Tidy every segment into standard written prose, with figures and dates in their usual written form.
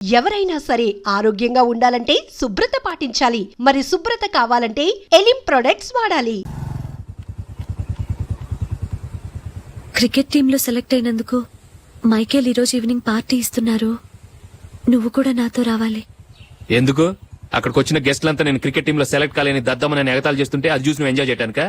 ఎవరైనా సరే ఆరోగ్యంగా ఉండాలంటే శుభ్రత పాటించాలి. మరి శుభ్రత కావాలంటే ఎలిం ప్రొడక్ట్స్ వాడాలి. క్రికెట్ టీంలో సెలెక్ట్ అయినందుకు మైకేల్ ఈరోజు ఈవినింగ్ పార్టీ ఇస్తున్నారు. నువ్వు కూడా నాతో రావాలి. ఎందుకు? అక్కడికి వచ్చిన గెస్ట్లంతా నేను క్రికెట్ టీంలో సెలెక్ట్ కాలేని దద్దమని ఎగతాలు చేస్తుంటే అది చూసి నువ్వు ఎంజాయ్ చేయడానికా?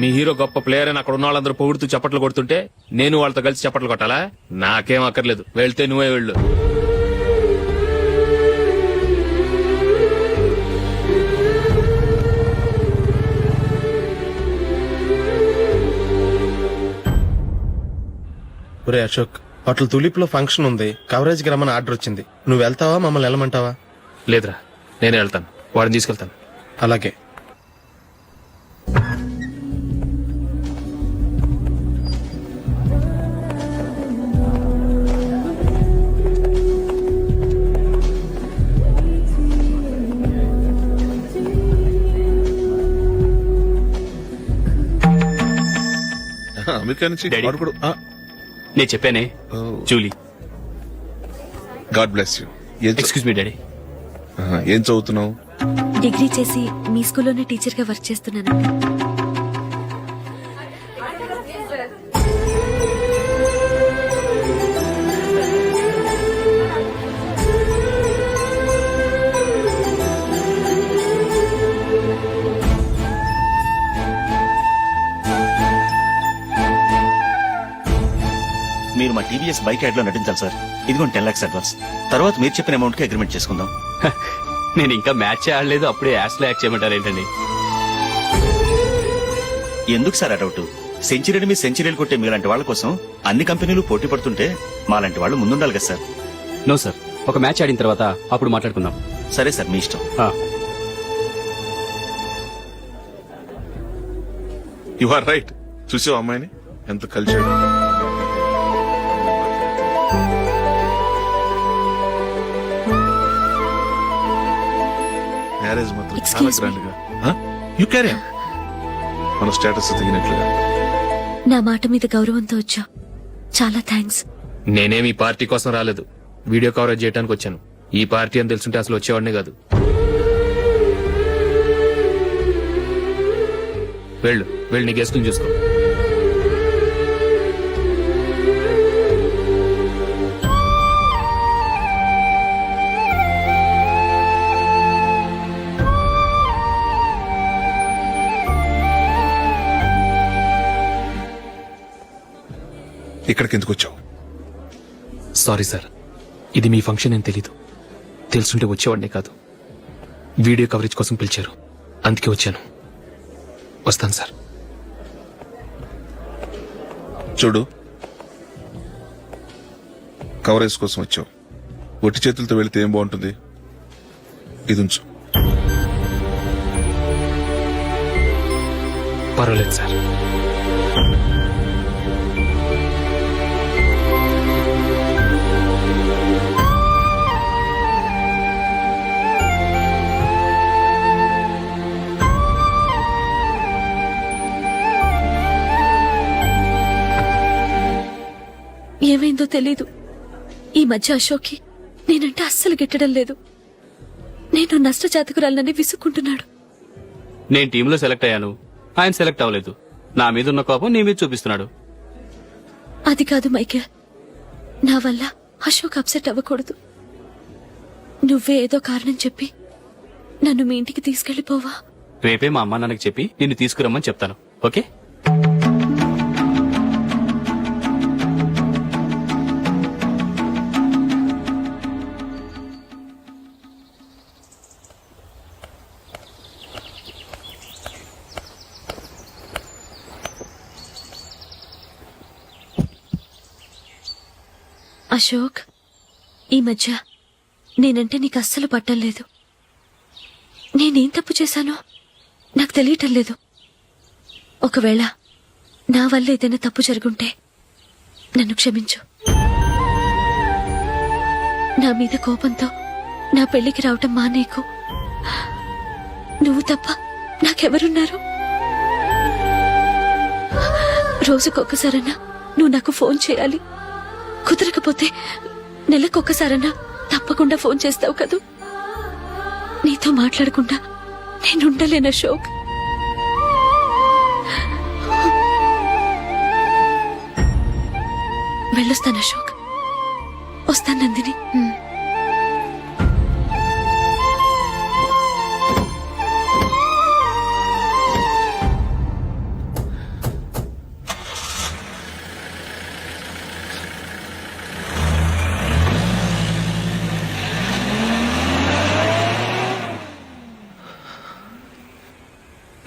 మీ హీరో గొప్ప ప్లేయర్ అని అక్కడ ఉన్న వాళ్ళందరూ పొగుడుతూ చప్పట్లు కొడుతుంటే నేను వాళ్ళతో కలిసి చప్పట్లు కొట్టాలా? నాకేం అక్కర్లేదు, వెళ్తే నువ్వే వెళ్ళు. ఒరే అశోక్, హోటల్ తులిప్ లో ఫంక్షన్ ఉంది, కవరేజ్ కి రమ్మని ఆర్డర్ వచ్చింది. నువ్వు వెళ్తావా, మమ్మల్ని వెళ్ళమంటావా? లేదురా, నేనే వెళ్తాను, వాడిని తీసుకెళ్తాను. అలాగే. అమెరికా నుంచి నేను చెప్పానే, Julie. God bless you. Excuse me daddy. ఏం చదువుతున్నావు? డిగ్రీ చేసి మీ స్కూల్లోనే టీచర్ గా వర్క్ చేస్తున్నాను. మీరు మా టీవీఎస్ బైక్ యాడ్ లో నటించాలి సార్. ఇదిగోండి 10 lakhs అడ్వాన్స్. తర్వాత మీరు చెప్పిన అమౌంట్ కి అగ్రిమెంట్ చేసుకుందాం. నేను ఇంకా మ్యాచ్ ఆడలేదు, అప్పుడే యాడ్స్ లో యాక్ట్ చేయమంటారు ఏంటండి? ఎందుకు సార్ ఆ డౌట్? సెంచరీని మీ సెంచరీలు కొట్టే మీలాంటి వాళ్ళ కోసం అన్ని కంపెనీలు పోటీ పడుతుంటే మాలాంటి వాళ్ళు ముందుండాలి కదా సార్. నో సార్, ఒక మ్యాచ్ ఆడిన తర్వాత అప్పుడు మాట్లాడుకుందాం. సరే సార్, మీ ఇష్టం. You are right. చూసావు అమ్మాయిని ఎంత కలిసాడు? మ్యారేజ్ మాత్రం చాలా గ్రాండ్ గా. You carry on. మన స్టేటస్ తగినట్లుగా. నా మాట మీద గౌరవంతో వచ్చా, చాలా థ్యాంక్స్. నేనేమి పార్టీ కోసం రాలేదు, వీడియో కవరేజ్ చేయడానికి వచ్చాను. ఈ పార్టీ అని తెలుసుంటే అసలు వచ్చేవాడినే కాదు. వెళ్ళు వెళ్ళు, నీ గెస్ట్ని చూసుకో. ఇక్కడికి ఎందుకు వచ్చావు? సారీ సార్, ఇది మీ ఫంక్షన్ అని తెలీదు. తెలుసుంటే వచ్చేవాడినే కాదు. వీడియో కవరేజ్ కోసం పిలిచారు, అందుకే వచ్చాను. వస్తాను సార్. చూడు, కవరేజ్ కోసం వచ్చావు. ఒట్టి చేతులతో వెళితే ఏం బాగుంటుంది? ఇది ఉంచు. పర్వాలేదు సార్. ఏమైందో తెలీదు, ఈ మధ్య అశోక్కి నేనంటే అస్సలు గిట్టడం లేదు. నేను నష్టజాతకురాలని విసుక్కుంటున్నాడు. నేను టీంలో సెలెక్ట్ అయ్యాను, ఆయన సెలెక్ట్ అవ్వలేదు. నా మీద ఉన్న కోపం నీ మీద చూపిస్తున్నాడు. అది కాదు మైకేల్, నా వల్ల అశోక్ అప్సెట్ అవ్వకూడదు. నువ్వే ఏదో కారణం చెప్పి నన్ను మీ ఇంటికి తీసుకెళ్లిపోవా? రేపే మా అమ్మ నాన్నకి చెప్పి నిన్ను తీసుకురమ్మని చెప్తాను. ఓకే? అశోక్, ఈ మధ్య నేనంటే నీకు అస్సలు పట్టం లేదు. నేనేం తప్పు చేశానో నాకు తెలియటం లేదు. ఒకవేళ నా వల్ల ఏదైనా తప్పు జరుగుంటే నన్ను క్షమించు. నా మీద కోపంతో నా పెళ్లికి రావటం మానేకు. నువ్వు తప్ప నాకెవరున్నారు? రోజుకొక్కసారన్నా నువ్వు నాకు ఫోన్ చేయాలి, కుదరకపోతే నెలకొక్కసారన్నా తప్పకుండా ఫోన్ చేస్తావు కదూ? నీతో మాట్లాడకుండా నేనుండలేను అశోక్. వెళ్ళొస్తాను అశోక్. వస్తాను నందిని.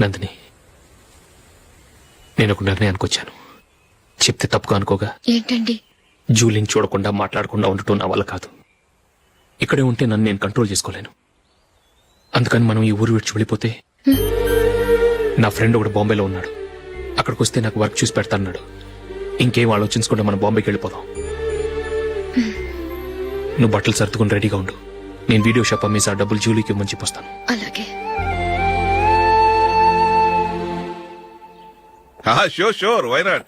నందిని, నేను ఒక నిర్ణయానికి వచ్చాను. చెప్తే తప్పుగా అనుకోగా. ఏంటండి? జూలిని చూడకుండా మాట్లాడకుండా ఉండటం నా వల్ల కాదు. ఇక్కడే ఉంటే నన్ను నేను కంట్రోల్ చేసుకోలేను. అందుకని మనం ఈ ఊరు విడిచి వెళ్ళిపోతే, నా ఫ్రెండ్ ఒకడు బాంబేలో ఉన్నాడు. అక్కడికి వస్తే నాకు వర్క్ చూసి పెడతాన్నాడు. ఇంకేం ఆలోచించకుండా మనం బాంబేకి వెళ్ళిపోదాం. నువ్వు బట్టలు సర్దుకుని రెడీగా ఉండు. నేను వీడియో షాప్ అమ్మేసి ఆ డబ్బులు జూలీకి ఇవ్వమని చెప్పొస్తాను. అలాగే. Sure why not.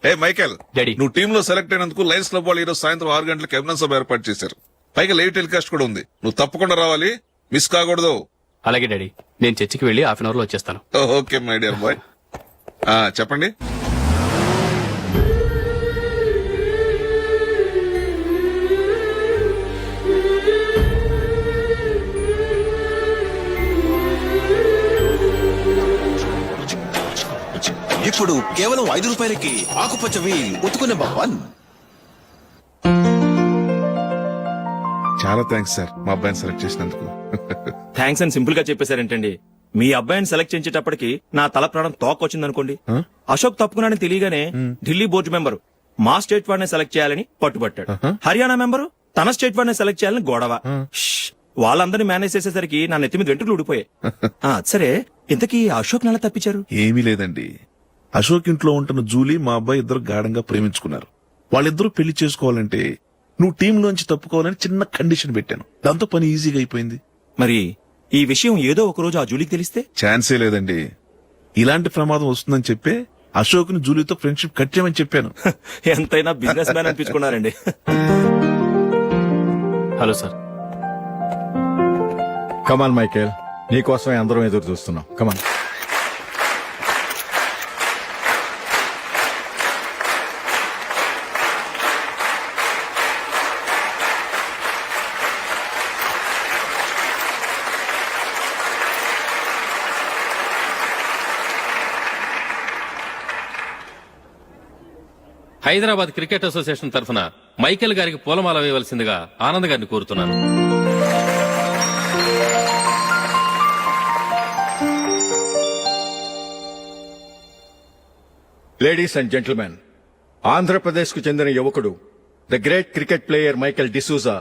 Hey Michael, daddy. నువ్వు టీమ్ లో సెలెక్ట్ అయినందుకు లయన్స్ క్లబ్ వాళ్ళు ఈరోజు సాయంత్రం 6 గంటలకు అభినందన సభ ఏర్పాటు చేశారు. పైగా లైవ్ టెలికాస్ట్ కూడా ఉంది. నువ్వు తప్పకుండా రావాలి, మిస్ కాకూడదు. అలాగే డాడీ, నేను చర్చికి వెళ్ళి హాఫ్ అన్ అవర్ లో వచ్చేస్తాను. Okay my dear bye. చెప్పండి. ఇప్పుడు కేవలం 5 రూపాయలకి ఆకుపచ్చ వీల్ ఉతుకు నెంబర్ 1. చాలా థ్యాంక్స్ సార్, మా అబ్బాయిని సెలెక్ట్ చేసినందుకు. థ్యాంక్స్ అని సింపుల్ గా చెప్పేశారేంటండి? మీ అబ్బాయిని సెలెక్ట్ చేసేటప్పటికి నా తల ప్రాణం తోకొచ్చిందనుకోండి. అశోక్ తప్పుకున్నాడని తెలియగానే ఢిల్లీ బోర్డు మెంబరు మా స్టేట్ వాడిని సెలెక్ట్ చేయాలని పట్టుబట్టాడు. హర్యానా మెంబరు తన స్టేట్ వాడిని సెలెక్ట్ చేయాలని గొడవ. వాళ్ళందరినీ మేనేజ్ చేసేసరికి నా నెత్తి మీద వెంట్రుకలు ఊడిపోయాయి. సరే, ఇంతకీ అశోక్ నెల తప్పించారు? ఏమీ లేదండి. అశోక్ ఇంట్లో ఉంటున్న జూలీ మా అబ్బాయి ఇద్దరు గాఢంగా ప్రేమించుకున్నారు. వాళ్ళిద్దరూ పెళ్లి చేసుకోవాలంటే నువ్వు టీంలోంచి తప్పుకోవాలని చిన్న కండిషన్ పెట్టాను. దాంతో పని ఈజీగా అయిపోయింది. మరి ఈ విషయం ఏదో ఒక రోజు ఆ జూలీకి తెలిస్తే? ఛాన్సే లేదండి. ఇలాంటి ప్రమాదం వస్తుందని చెప్పే అశోక్ ని జూలీతో ఫ్రెండ్షిప్ కట్ చేయమని చెప్పాను. ఎంతైనా బిజినెస్ మ్యాన్ అనిపించుకున్నారండి. Hello sir. కమాన్ మైకేల్, నీకోసమే అందరం ఎదురు చూస్తున్నాం. కమాన్. హైదరాబాద్ క్రికెట్ అసోసియేషన్ తరఫున మైకేల్ గారికి పూలమాల వేయవలసిందిగా ఆనంద్ గారిని కోరుతున్నాను. లేడీస్ అండ్ జెంటిల్మెన్, ఆంధ్రప్రదేశ్ కు చెందిన యువకుడు the great cricket player Michael D'Souza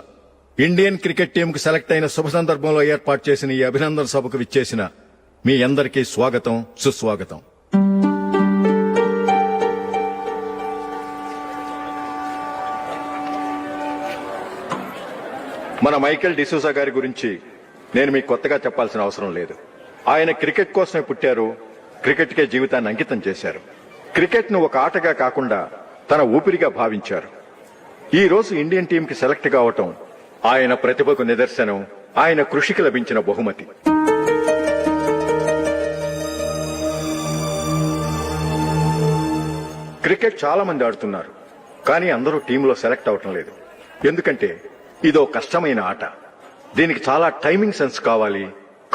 Indian cricket team కు సెలెక్ట్ అయిన శుభ సందర్భంలో ఏర్పాటు చేసిన ఈ అభినందన సభకు విచ్చేసిన మీ అందరికీ స్వాగతం, సుస్వాగతం. మన మైకేల్ డిసూజా గారి గురించి నేను మీకు కొత్తగా చెప్పాల్సిన అవసరం లేదు. ఆయన క్రికెట్ కోసమే పుట్టారు, క్రికెట్కే జీవితాన్ని అంకితం చేశారు. క్రికెట్ ను ఒక ఆటగా కాకుండా తన ఊపిరిగా భావించారు. ఈ రోజు ఇండియన్ టీం కి సెలెక్ట్ కావటం ఆయన ప్రతిభకు నిదర్శనం, ఆయన కృషికి లభించిన బహుమతి. క్రికెట్ చాలా మంది ఆడుతున్నారు, కానీ అందరూ టీంలో సెలెక్ట్ అవటం లేదు. ఎందుకంటే ఇదో కష్టమైన ఆట. దీనికి చాలా టైమింగ్ సెన్స్ కావాలి,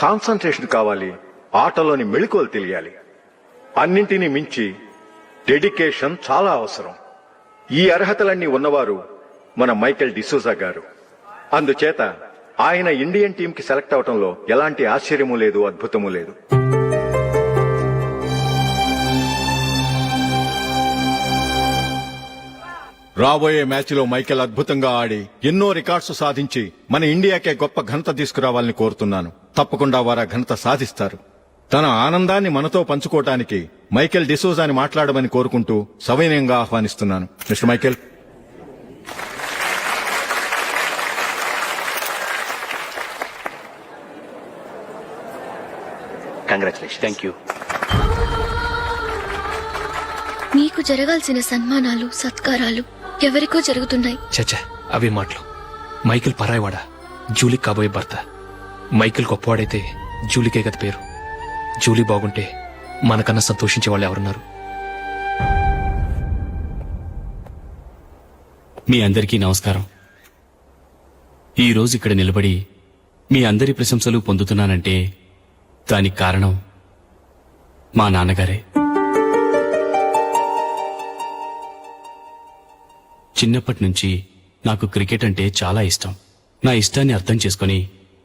కాన్సంట్రేషన్ కావాలి, ఆటలోని మెళుకువలు తెలియాలి. అన్నింటినీ మించి డెడికేషన్ చాలా అవసరం. ఈ అర్హతలన్నీ ఉన్నవారు మన మైకేల్ డిసూజా గారు. అందుచేత ఆయన ఇండియన్ టీం కి సెలెక్ట్ అవటంలో ఎలాంటి ఆశ్చర్యమూ లేదు, అద్భుతమూ లేదు. రాబోయే మ్యాచ్ లో మైకేల్ అద్భుతంగా ఆడి ఎన్నో రికార్డ్స్ సాధించి మన ఇండియాకే గొప్ప ఘనత తీసుకురావాలని కోరుతున్నాను. తప్పకుండా వారు ఆ ఘనత సాధిస్తారు. తన ఆనందాన్ని మనతో పంచుకోవటానికి మైకేల్ డిసూజాని మాట్లాడమని కోరుకుంటూ సవినయంగా ఆహ్వానిస్తున్నాను. Mister Michael. Congratulation. Thank you. మీకు జరగాల్సిన సన్మానాలు, సత్కారాలు ఎవరికో జరుగుతున్నాయి. చచ్చా అవి మాటలు. మైకిల్ పరాయవాడా, జూలీ కాబోయే భర్త. మైకిల్ గొప్పవాడైతే జూలీకే కదా పేరు. జూలీ బాగుంటే మనకన్నా సంతోషించే వాళ్ళు ఎవరున్నారు? మీ అందరికీ నమస్కారం. ఈ రోజు ఇక్కడ నిలబడి మీ అందరి ప్రశంసలు పొందుతున్నానంటే దానికి కారణం మా నాన్నగారే. చిన్నప్పటి నుంచి నాకు క్రికెట్ అంటే చాలా ఇష్టం. నా ఇష్టాన్ని అర్థం చేసుకుని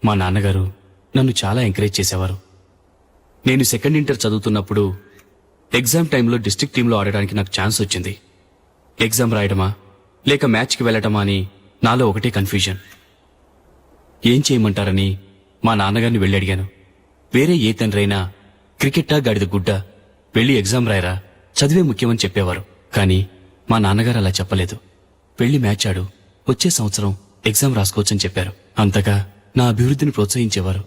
మా నాన్నగారు నన్ను చాలా ఎంకరేజ్ చేసేవారు. నేను సెకండ్ ఇంటర్ చదువుతున్నప్పుడు ఎగ్జామ్ టైంలో డిస్ట్రిక్ట్ టీంలో ఆడడానికి నాకు ఛాన్స్ వచ్చింది. ఎగ్జామ్ రాయడమా లేక మ్యాచ్కి వెళ్లటమా అని నాలో ఒకటే కన్ఫ్యూజన్. ఏం చేయమంటారని మా నాన్నగారిని వెళ్ళి అడిగాను. వేరే ఏ తండ్రైనా క్రికెట్టా గాడిద గుడ్డ, వెళ్ళి ఎగ్జామ్ రాయరా, చదివే ముఖ్యమని చెప్పేవారు. కానీ మా నాన్నగారు అలా చెప్పలేదు. వెళ్ళి మ్యాచ్ ఆడు, వచ్చే సంవత్సరం ఎగ్జామ్ రాసుకోవచ్చని చెప్పారు. అంతగా నా అభివృద్ధిని ప్రోత్సహించేవారు.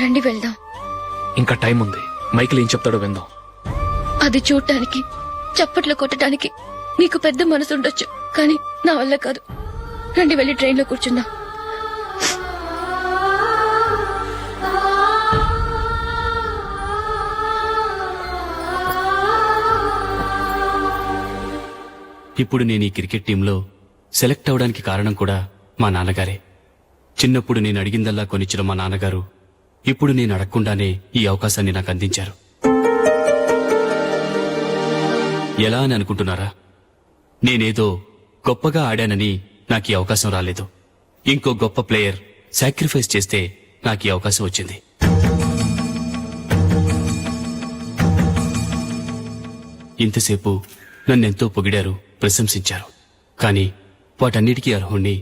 రండి వెళ్దాం. ఇంకా టైం ఉంది. మైకిల్ ఏం చెప్తాడో విందాం. అది చూడటానికి, చప్పట్లు కొట్టడానికి మీకు పెద్ద మనసు ఉండొచ్చు, కానీ నా వల్ల కాదు. రండి వెళ్ళి ట్రైన్లో కూర్చుందాం. ఇప్పుడు నేను ఈ క్రికెట్ టీంలో సెలెక్ట్ అవడానికి కారణం కూడా మా నాన్నగారే. చిన్నప్పుడు నేను అడిగిందల్లా కొనిచ్చిన మా నాన్నగారు ఇప్పుడు నేను అడగకుండానే ఈ అవకాశాన్ని నాకు అందించారు. ఎలా అని అనుకుంటున్నారా? నేనేదో గొప్పగా ఆడానని నాకు ఈ అవకాశం రాలేదు. ఇంకో గొప్ప ప్లేయర్ సాక్రిఫైస్ చేస్తే నాకు ఈ అవకాశం వచ్చింది. ఇంతసేపు నన్నెంతో పొగిడారు, ప్రశంసించారు. కానీ వాటన్నిటికీ అర్హుణ్ణి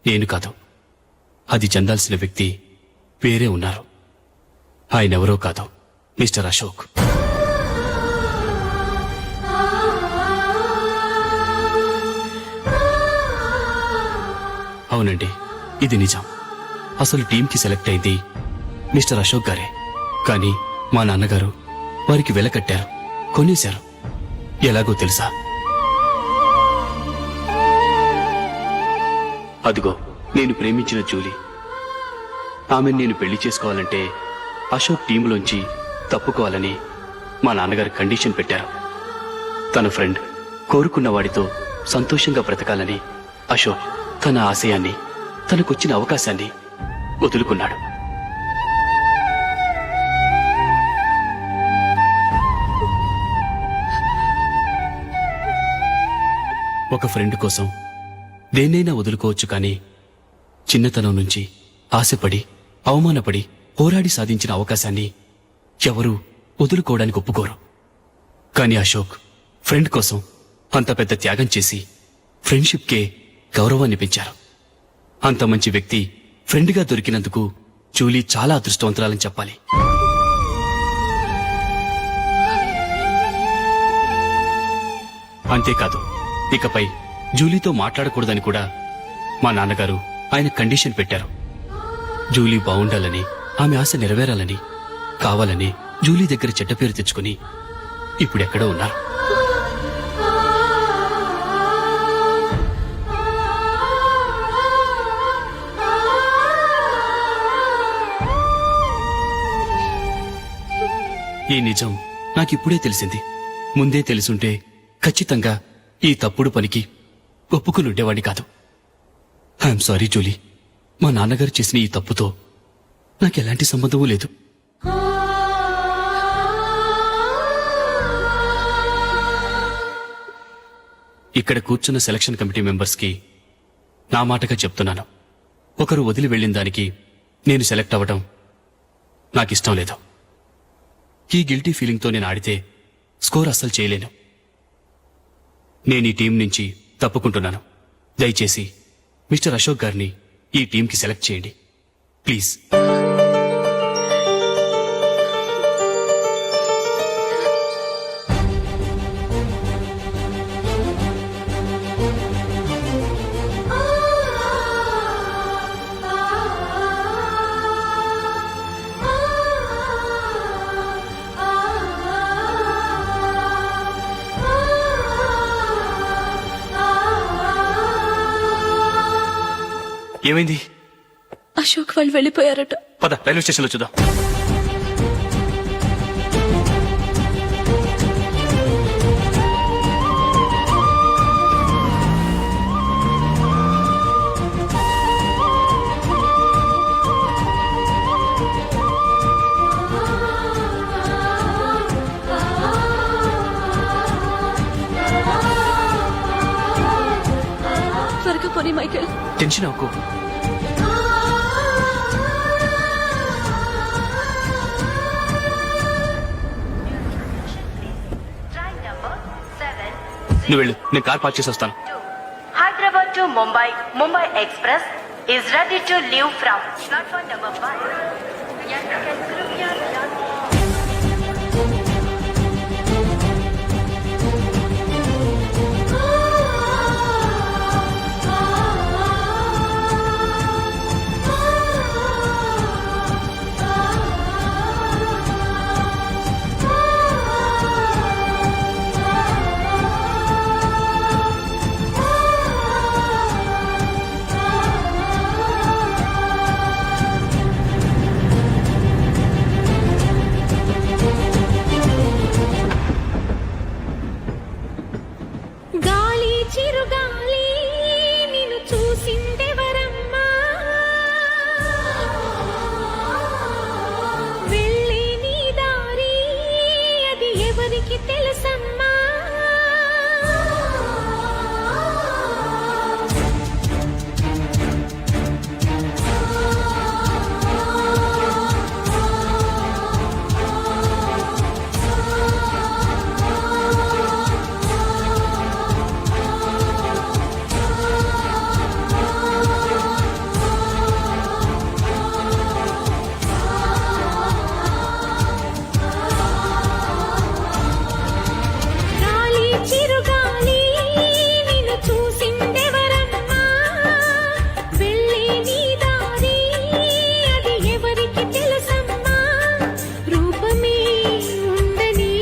నేను కాదు. అది చెందాల్సిన వ్యక్తి వేరే ఉన్నారు. ఆయనెవరో కాదు, మిస్టర్ అశోక్. అవునండి, ఇది నిజం. అసలు టీంకి సెలెక్ట్ అయింది మిస్టర్ అశోక్ గారే. కానీ మా నాన్నగారు వారికి వెల కట్టారు, కొనేశారు. ఎలాగో తెలుసా? అదిగో నేను ప్రేమించిన జూలీ. ఆమెను నేను పెళ్లి చేసుకోవాలంటే అశోక్ టీంలోంచి తప్పుకోవాలని మా నాన్నగారు కండిషన్ పెట్టారు. తన ఫ్రెండ్ కోరుకున్న వాడితో సంతోషంగా బ్రతకాలని అశోక్ తన ఆశయాన్ని, తనకొచ్చిన అవకాశాన్ని వదులుకున్నాడు. ఒక ఫ్రెండ్ కోసం దేన్నైనా వదులుకోవచ్చు, కానీ చిన్నతనం నుంచి ఆశపడి, అవమానపడి, పోరాడి సాధించిన అవకాశాన్ని ఎవరూ వదులుకోవడానికి ఒప్పుకోరు. కానీ అశోక్ ఫ్రెండ్ కోసం అంత పెద్ద త్యాగం చేసి ఫ్రెండ్షిప్కే గౌరవాన్ని పెంచారు. అంత మంచి వ్యక్తి ఫ్రెండ్గా దొరికినందుకు జూలీ చాలా అదృష్టవంతురాలని చెప్పాలి. అంతేకాదు, ఇకపై జూలీతో మాట్లాడకూడదని కూడా మా నాన్నగారు ఆయన కండిషన్ పెట్టారు. జూలీ బావుండాలని, ఆమె ఆశ నెరవేరాలని, కావాలని జూలీ దగ్గర చెడ్డ పేరు తెచ్చుకుని ఇప్పుడెక్కడో ఉన్నారు. ఈ నిజం నాకిప్పుడే తెలిసింది. ముందే తెలుసుంటే ఖచ్చితంగా ఈ తప్పుడు పనికి ఒప్పుకుని ఉండేవాడిని కాదు. I'm sorry Julie. మా నాన్నగారు చేసిన ఈ తప్పుతో నాకెలాంటి సంబంధమూ లేదు. ఇక్కడ కూర్చున్న సెలక్షన్ కమిటీ మెంబర్స్కి నా మాటగా చెప్తున్నాను. ఒకరు వదిలి వెళ్ళిన దానికి నేను సెలెక్ట్ అవ్వడం నాకిష్టం లేదు. ఈ గిల్టీ ఫీలింగ్తో నేను ఆడితే స్కోర్ అస్సలు చేయలేను. నేను ఈ టీం నుంచి తప్పుకుంటున్నాను. దయచేసి మిస్టర్ అశోక్ గారిని ఈ టీంకి సెలెక్ట్ చేయండి ప్లీజ్. ఏమైంది? అశోక్ వాళ్ళు వెళ్ళిపోయారట. పద రైల్వే స్టేషన్లో చూద్దాం. త్వరగా పోనీ మైకేల్. టెన్షన్ అవ్వకు. నువ్వు వెళ్ళు, నేను కార్ పార్క్ చేసి వస్తాను. Hyderabad to Mumbai, Mumbai Express is ready to leave from platform number 5. यात्रिगण कृपया ध्यान दें. గాలి చిరుగాలి నిన్ను చూసిందెవరమ్మా, వెళ్ళే నీ దారి అది ఎవరికి తెలుసమ్మా. గాలి చిరుగాలి నిన్ను చూసిందెవరమ్మా, వెళ్ళే నీ దారి అది ఎవరికి తెలుసమ్మా. రూపమే ఉండని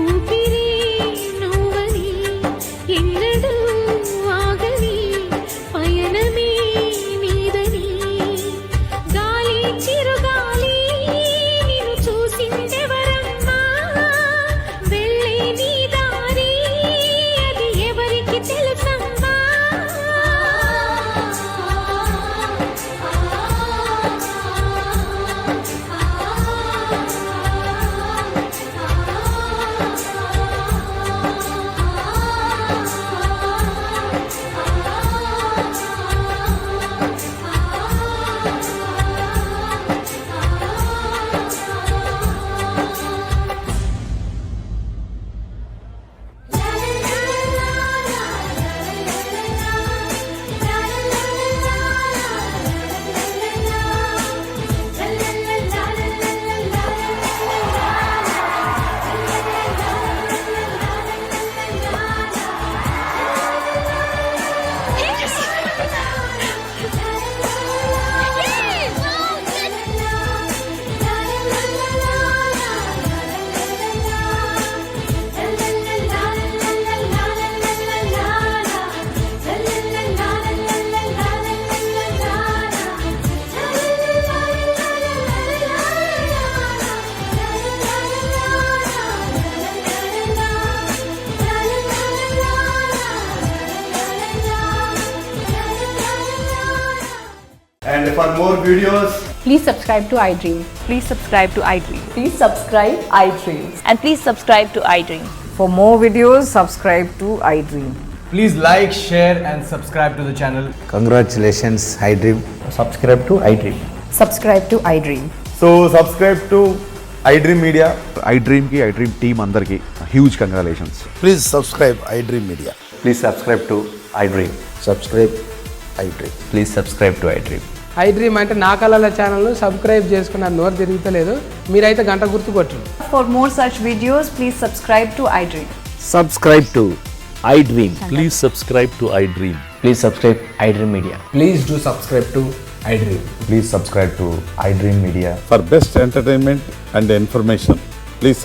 ఊపిరి నువ్వని ఎన్నడూ ఆగని పయనమే నీదని. గాలి చిరుగాలి నిన్ను చూసిందెవరమ్మా, వెళ్ళే నీ దారి అది ఎవరికి తెలుసమ్మా. And for more videos, Please subscribe to iDream. Please subscribe to iDream. Please subscribe iDream. And please subscribe to iDream. For more videos, subscribe to iDream. please like, share and subscribe to the channel. Congratulations, iDream. Subscribe to iDream. Subscribe to iDream. So subscribe to iDream Media. iDream ki iDream team andarki huge congratulations. Please subscribe I dream media. Please subscribe to iDream. Subscribe I dream. Please subscribe to iDream. iDream అంటే నా కళల channel subscribe చేసుకున్న నోరు తిరుగుతలేదు, మీరైతే గంట గుర్తు కొట్టండి. For more such videos, please subscribe to iDream. Subscribe to iDream. Please subscribe to iDream. Please subscribe iDream Media. Please do subscribe to iDream. Please subscribe to iDream Media. For best entertainment and information please